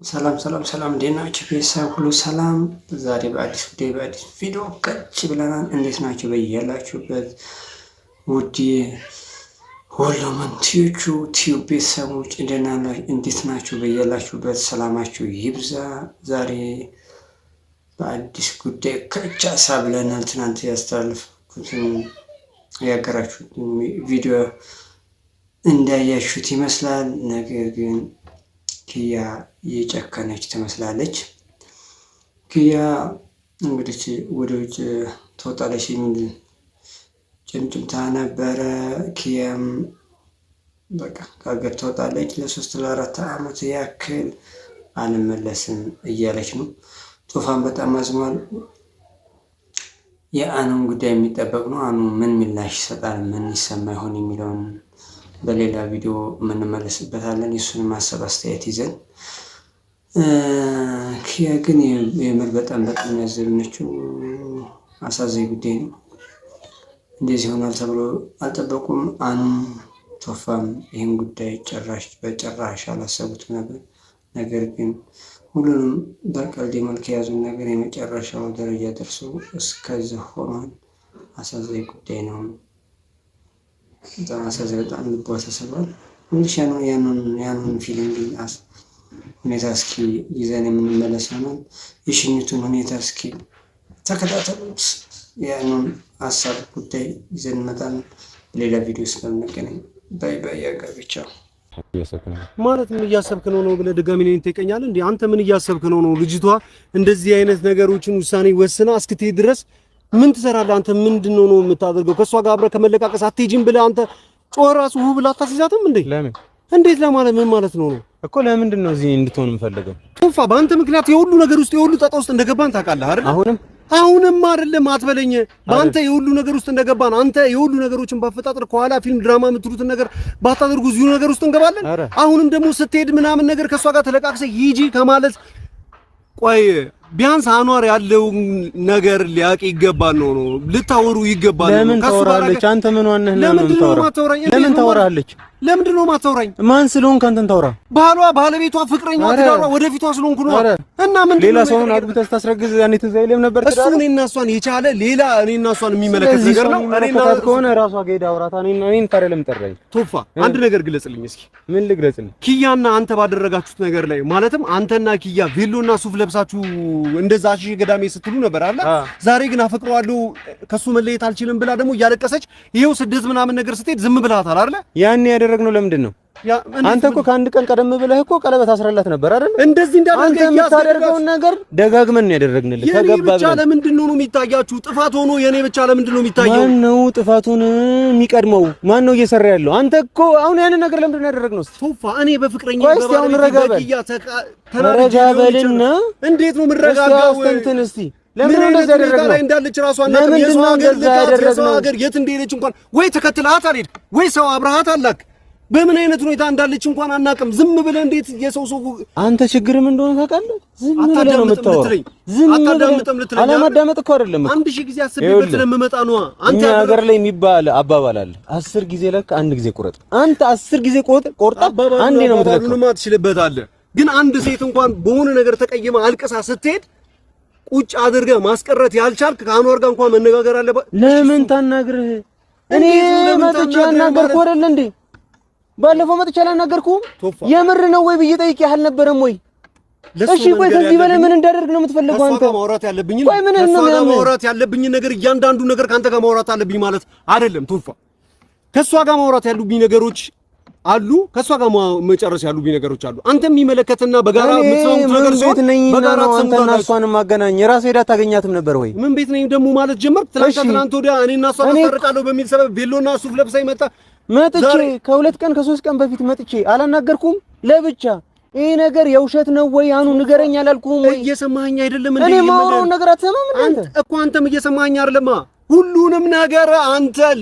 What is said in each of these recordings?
ሰላም ሰላም ሰላም እንዴት ናችሁ? ቤተሰብ ሁሉ ሰላም። ዛሬ በአዲስ ቪዲዮ ከች ብለናል። እንዴት ናችሁ? በያላችሁበት ውድ ወሎመንቲዎቹ ቲዩብ ቤተሰቦች እንዴት ናችሁ? በያላችሁበት ሰላማችሁ ይብዛ። ዛሬ በአዲስ ጉዳይ ከች ብለናል። ትናንት ያስተላለፍኩትን ያገራችሁትን ቪዲዮ እንዳያችሁት ይመስላል። ነገር ግን ኪያ የጨከነች ትመስላለች። ኪያ እንግዲህ ወደ ውጭ ትወጣለች የሚል ጭምጭምታ ነበረ። ኪያም በቃ ከሀገር ትወጣለች ለ3-4 ዓመት ያክል አልመለስም እያለች ነው። ቶፋን በጣም አዝሟል። የአኑን ጉዳይ የሚጠበቅ ነው። አኑ ምን ምላሽ ይሰጣል፣ ምን ይሰማ ይሆን የሚለውን በሌላ ቪዲዮ የምንመለስበታለን። የእሱን ማሰብ አስተያየት ይዘን ኪያ ግን የምር በጣም ያዘነችው አሳዛኝ ጉዳይ ነው። እንደዚህ ይሆናል ተብሎ አልጠበቁም። አኑም ቶፋም ይህን ጉዳይ በጭራሽ አላሰቡትም ነበር። ነገር ግን ሁሉንም በቀልድ መልክ የያዙን ነገር የመጨረሻው ደረጃ ደርሶ እስከዚህ ሆኗል። አሳዛኝ ጉዳይ ነው። በጣም አሳዛኝ፣ በጣም ልቧ ተሰብሯል። እንግዲህ ያንን ፊሊንግ ሁኔታ እስኪ ይዘን የምንመለስ ይሆናል። የሽኝቱን ሁኔታ እስኪ ተከታተሉት። ያንን ሀሳብ ጉዳይ ይዘን እንመጣለን። ሌላ ቪዲዮ ስለምንገናኝ ባይ ያጋብቻ ማለት ምን እያሰብክ ነው ብለህ ድጋሚ እኔን ትጠይቀኛለህ እንዴ? አንተ ምን እያሰብክ ነው? ልጅቷ እንደዚህ አይነት ነገሮችን ውሳኔ ወስና እስክትሄድ ድረስ ምን ትሰራለህ አንተ? ምንድነው ነው የምታደርገው? ከሷ ጋር አብረህ ከመለቃቀስ አትሄጂም ብለህ አንተ ጮራሱ ብላ አታስይዛትም እንዴ? ለምን? እንዴት ለማለት ምን ማለት ነው እኮ? ለምንድን ነው እዚህ እንድትሆን የምፈልገው? ቶፋ በአንተ ምክንያት የሁሉ ነገር ውስጥ የሁሉ ጣጣ ውስጥ እንደገባን ታውቃለህ አይደል? አሁንም አይደለም አትበለኝ። በአንተ የሁሉ ነገር ውስጥ እንደገባን አንተ የሁሉ ነገሮችን ባፈጣጥር ከኋላ ፊልም ድራማ የምትሉትን ነገር ባታደርጉ እዚሁ ነገር ውስጥ እንገባለን። አሁንም ደግሞ ስትሄድ ምናምን ነገር ከሷ ጋር ተለቃቅሰ ሂጂ ከማለት ቆይ ቢያንስ አኗር ያለው ነገር ሊያቅ ይገባል ነው ልታወሩ ይገባል። ለምን ታወራለች? አንተ ምን ዋነህ ነው የምታወራው? ለምን ታወራለች? ለምንድን ነው ማታወራኝ? ማን ስለሆንክ አንተን ታወራ? ባለቤቷ ፍቅረኛዋ ትዳሯ ወደፊቷ ስለሆንኩ ነው። እና ምንድን ሌላ ሰውን አግብተህ ስታስረግዝ ያኔ ትዝ አይልም ነበር? እሱ እኔና እሷን የቻለ ሌላ እኔና እሷን የሚመለከት ነገር ነው። እኔና ከሆነ ራሷ ጋር አውራታ እኔን ታዲያ ለምን ጠራኝ? ቶፋ አንድ ነገር ግለጽልኝ እስኪ። ምን ልግለጽልኝ? ኪያና አንተ ባደረጋችሁት ነገር ላይ ማለትም አንተና ኪያ ቬሎና ሱፍ ለብሳችሁ እንደዛ እሺ ገዳሜ ስትሉ ነበር አለ። ዛሬ ግን አፈቅረዋለሁ ከሱ መለየት አልችልም ብላ ደግሞ እያለቀሰች ይሄው ስደት ምናምን ነገር ስትሄድ ዝም ብለሃታል አይደል? ያኔ ያደረግነው ለምንድን ነው? አንተ እኮ ከአንድ ቀን ቀደም ብለህ እኮ ቀለበት አስረላት ነበር አይደል? እንደዚህ እንዳደረገ ያደረገውን ነገር ደጋግመን ነው ያደረግንልህ። የኔ ብቻ ለምንድን ነው የሚታያችሁ? ጥፋት ሆኖ የኔ ብቻ ለምንድን ነው የሚታየው? ማን ነው ጥፋቱን የሚቀድመው? ማን ነው እየሰራ ያለው? አንተ እኮ አሁን ያንን ነገር ለምንድን ነው ያደረግነው? ቶፋ እኔ በፍቅረኛ ረጋ በልና እንዴት ነው የምረጋጋው? እስቲ ለምን እንደዚህ ያደረግነው? ላይ እንዳለች ራሷን እናት የሰው ሀገር የት እንደሄደች እንኳን ወይ ተከትለሃት አልሄድክ ወይ ሰው አብረሃት አላክ። በምን አይነት ሁኔታ እንዳለች እንኳን አናውቅም። ዝም ብለህ እንዴት የሰው አንተ ችግርም እንደሆነ ታውቃለህ? ዝም ብለህ ነው የምታወራው። አታዳምጥም ልትለኝ አለማዳመጥ እኮ አይደለም። 1000 ጊዜ አስቤበት ስለምመጣ ነው። አንተ ሀገር ላይ የሚባል አባባል አለ፣ 10 ጊዜ ለካ አንድ ጊዜ ቁረጥ። አንተ 10 ጊዜ ቆርጣ አንዴ ነው የምትለካው። ሁሉንም ትችልበታለህ። ግን አንድ ሴት እንኳን በሆነ ነገር ተቀይማ አልቅሳ ስትሄድ ቁጭ አድርገህ ማስቀረት ያልቻልክ ከአኗር ጋር እንኳን መነጋገር አለበት። ለምን ታናግርህ? እኔ መጥቼ አናገርኩ አይደል እንዴ? ባለፈው መጥቼ አላናገርኩም? የምር ነው ወይ ብዬ ጠይቄ አልነበረም ወይ? እሺ ቆይ ከዚህ በላይ ምን እንዳደርግ ነው የምትፈልገው አንተ? ማውራት ያለብኝ ማውራት ያለብኝ ነገር እያንዳንዱ ነገር ካንተ ጋር ማውራት አለብኝ ማለት አይደለም ቶፋ። ከሷ ጋር ማውራት ያሉብኝ ነገሮች አሉ፣ ከሷ ጋር መጨረስ ያሉብኝ ነገሮች አሉ። አንተ የሚመለከትና በጋራ የምትሰሙት ነገር ሲሆን በጋራ አንተና እሷን ማገናኝ ራስ ሄዳ ታገኛትም ነበር ወይ? ምን ቤት ነኝ ደግሞ ማለት ጀመርክ? ትናንት ወዲያ እኔና እሷ ተሰርቃለሁ በሚል ሰበብ ቬሎና ሱፍ ለብሳ ይመጣ መጥቼ ከ2 ቀን ከ3 ቀን በፊት መጥቼ አላናገርኩም? ለብቻ ይሄ ነገር የውሸት ነው ወይ አኑ ንገረኝ አላልኩም ወይ? እየሰማኸኝ አይደለም እንዴ? እኔ ማውራውን ነገር አትሰማም እንዴ? እኮ አንተም እየሰማኸኝ አይደለማ። ሁሉንም ነገር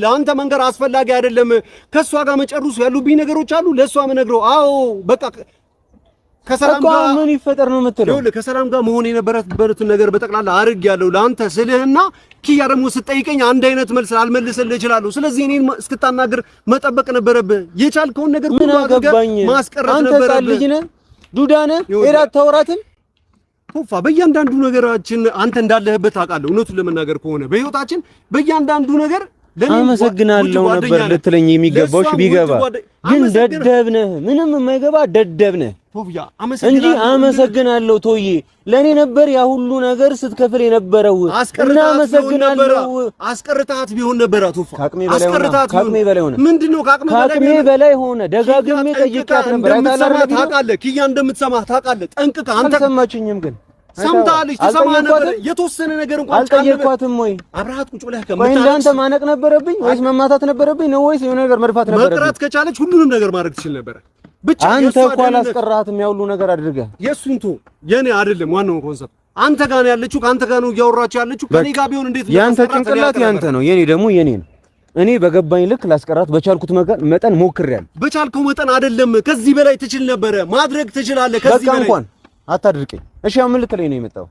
ለአንተ መንገር አስፈላጊ አይደለም። ከሷ ጋር መጨረሱ ያሉብኝ ነገሮች አሉ፣ ለሷ የምነግረው። አዎ በቃ ከሰላም ጋር ምን ይፈጠር ነው የምትለው? ይኸውልህ ከሰላም ጋር መሆን የነበረበትን ነገር በጠቅላላ አድርጌያለሁ ለአንተ ስልህና ኪያ ደግሞ ስትጠይቀኝ አንድ አይነት መልስ አልመልስልህ እችላለሁ። ስለዚህ እኔን እስክታናግር መጠበቅ ነበረብህ። የቻልከውን ነገር ሁሉ አድርገህ ማስቀረት ነበረብህ። ዱዳነ ኤራት ተወራትን ቶፋ በእያንዳንዱ ነገራችን አንተ እንዳለህበት አውቃለሁ። እውነቱን ለመናገር ከሆነ በህይወታችን በእያንዳንዱ ነገር አመሰግናለሁ ነበር ልትለኝ የሚገባው ቢገባ ግን ደደብ ነህ። ምንም የማይገባ ደደብ ነህ እንጂ አመሰግናለሁ ቶዬ ለኔ ነበር ያ ሁሉ ነገር ስትከፍል የነበረው እና አመሰግናለሁ። አስቀርታት ቢሆን ነበር ቶፋ ካቅሜ በላይ ሆነ። ምንድነው ካቅሜ በላይ ሆነ? ደጋግሜ ጠይቃት ነበር። ታውቃለህ ኪያ እንደምትሰማህ ታውቃለህ ጠንቅቀህ። አንተ አልሰማችኝም ግን ሰምታለች ተሰማ ነበር። የተወሰነ ነገር እንኳን አልጠየቅኳትም ወይ አብረሃት ቁጭ ብለህ እንዳንተ ማነቅ ነበረብኝ ወይስ መማታት ነበረብኝ ነው ወይስ የሆነ ነገር መድፋት ነበረብኝ? መቅረት ከቻለች ሁሉንም ነገር ማድረግ ትችል ነበር። ብቻ አንተ እኮ አላስቀራትም ያው ሁሉ ነገር አድርገህ። የእሱን ቶ የኔ አይደለም ዋናው ኮንሰፕት አንተ ጋር ነው ያለችው። ከአንተ ጋር ነው እያወራች ያለችው። ከኔ ጋር ቢሆን እንዴት ነው? ያንተ ጭንቅላት ያንተ ነው፣ የኔ ደግሞ የኔ ነው። እኔ በገባኝ ልክ ላስቀራት በቻልኩት መጠን ሞክሬያለሁ። በቻልከው መጠን አይደለም ከዚህ በላይ ትችል ነበር፣ ማድረግ ትችላለህ። ከዚህ በላይ እንኳን አታድርቀኝ። እሺ ምን ልትለኝ ነው የመጣው?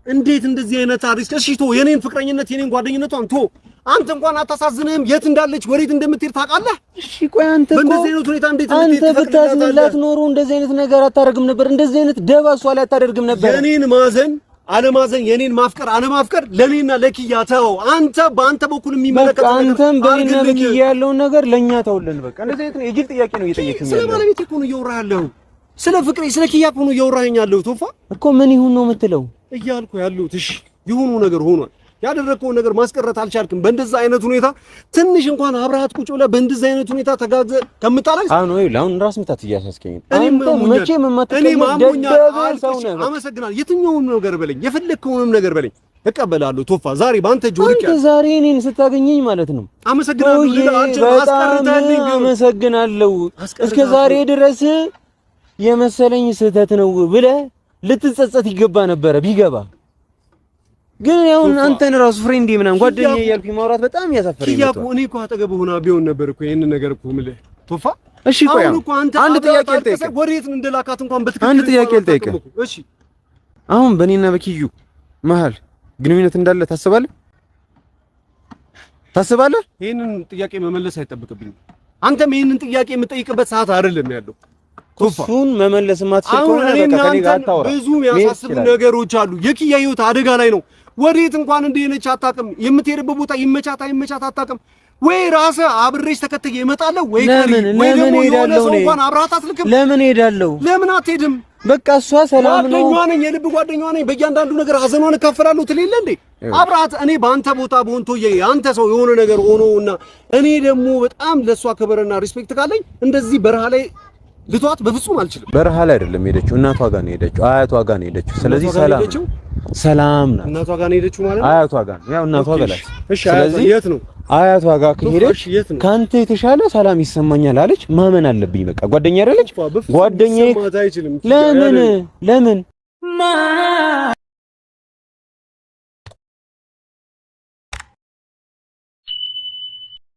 እንዴት እንደዚህ አይነት አሪስ እሺ፣ የኔን ፍቅረኝነት የኔን ጓደኝነቷን አንተ እንኳን አታሳዝንህም? የት እንዳለች ወዴት እንደምትሄድ ታውቃለህ? እሺ ቆይ አንተ በእንደዚህ አይነት ሁኔታ እንዴት አንተ ብታዝንላት ኖሮ እንደዚህ አይነት ነገር አታደርግም ነበር። እንደዚህ አይነት ደባ እሷ ላይ አታደርግም ነበር። የኔን ማዘን አለማዘን የኔን ማፍቀር አለማፍቀር ለኔና ለኪያ ተው። አንተ በአንተ በኩል የሚመለከት ነገር አንተም በእኔና በኪያ ያለውን ነገር ለኛ ተውልን። በቃ እንደዚህ አይነት ነው የጅል ጥያቄ ነው እየጠየቅኝ ያለው። ስለ ባለቤቴ እኮ ነው እያወራህ ያለው። ስለ ፍቅሬ ስለ ኪያ እኮ ነው እያወራኸኝ ያለው። ቶፋ እኮ ምን ይሁን ነው የምትለው እያልኩ ያሉት። እሺ የሆኑ ነገር ሆኗል። ያደረከውን ነገር ማስቀረት አልቻልክም። በእንደዛ አይነት ሁኔታ ትንሽ እንኳን አብረሃት ቁጭ ብለህ በእንደዛ አይነት ሁኔታ ተጋግዘህ ከምታረግ አሁን ራስ ምታት እያሳስከኝ እኔም መቼም አመሰግናለሁ። የትኛውንም ነገር በለኝ፣ የፈለግከውንም ነገር በለኝ እቀበላለሁ። ቶፋ ዛሬ በአንተ ጆርክ አንተ ዛሬ እኔን ስታገኘኝ ማለት ነው። አመሰግናለሁ። እስከ ዛሬ ድረስ የመሰለኝ ስህተት ነው ብለህ ልትጸጸት ይገባ ነበረ ቢገባ። ግን ያው አንተን ራሱ ፍሬንዴ ምናምን ጓደኛዬ እያልኩኝ ማውራት በጣም ያሳፈረኝ ነው። እኔ እኮ አጠገብህ ሆና ቢሆን ነበር እኮ ይሄን ነገር እኮ የምልህ ቶፋ። እሺ ቆይ አንድ ጥያቄ ልጠይቅህ። ወዴት እንደላካት እንኳን በትክክል አንድ ጥያቄ ልጠይቅህ። እሺ አሁን በእኔና በኪዩ መሀል ግንኙነት እንዳለ ታስባለህ? ይሄንን ጥያቄ መመለስ አይጠብቅብኝም። አንተም ይሄንን ጥያቄ የምጠይቅበት ሰዓት አይደለም ያለው። እሱን መመለስ ማትችል ከሆነ በቃ ከኔ ጋር አታወራ። ብዙ የሚያሳስቡ ነገሮች አሉ። የኪያ ህይወት አደጋ ላይ ነው። ወዴት እንኳን እንደሄነች አታውቅም። የምትሄድበት ቦታ ይመቻት አይመቻት አታውቅም። ወይ ራስህ አብሬሽ ተከትዬ እመጣለሁ ወይ ደግሞ የሆነ ሰው እንኳን አብረሃት አትልክም። ለምን እሄዳለሁ? ለምን አትሄድም? በቃ እሷ ሰላም ነው። ጓደኛዋ ነኝ፣ የልብ ጓደኛዋ ነኝ። በእያንዳንዱ ነገር ሀዘኗን እካፈላለሁ ትል የለ እንዴ? አብረሃት እኔ በአንተ ቦታ በሆንቶ አንተ ሰው የሆነ ነገር ሆኖና እኔ ደግሞ በጣም ለእሷ ክብርና ሪስፔክት ካለኝ እንደዚህ በረሃ ላይ ልቷት በፍጹም አልችልም። በረሃ ላይ አይደለም ሄደችው፣ እናቷ ጋር ነው ሄደችው፣ አያቷ ጋር ነው ሄደችው። ስለዚህ ሰላም ናት። እናቷ ጋር ነው ሄደችው ማለት ነው። አያቷ ጋር ያው እናቷ በላት። እሺ ስለዚህ የት ነው አያቷ ጋር ከሄደች ካንተ የተሻለ ሰላም ይሰማኛል አለች። ማመን አለብኝ። በቃ ጓደኛ አይደለች? ጓደኛዬ ለምን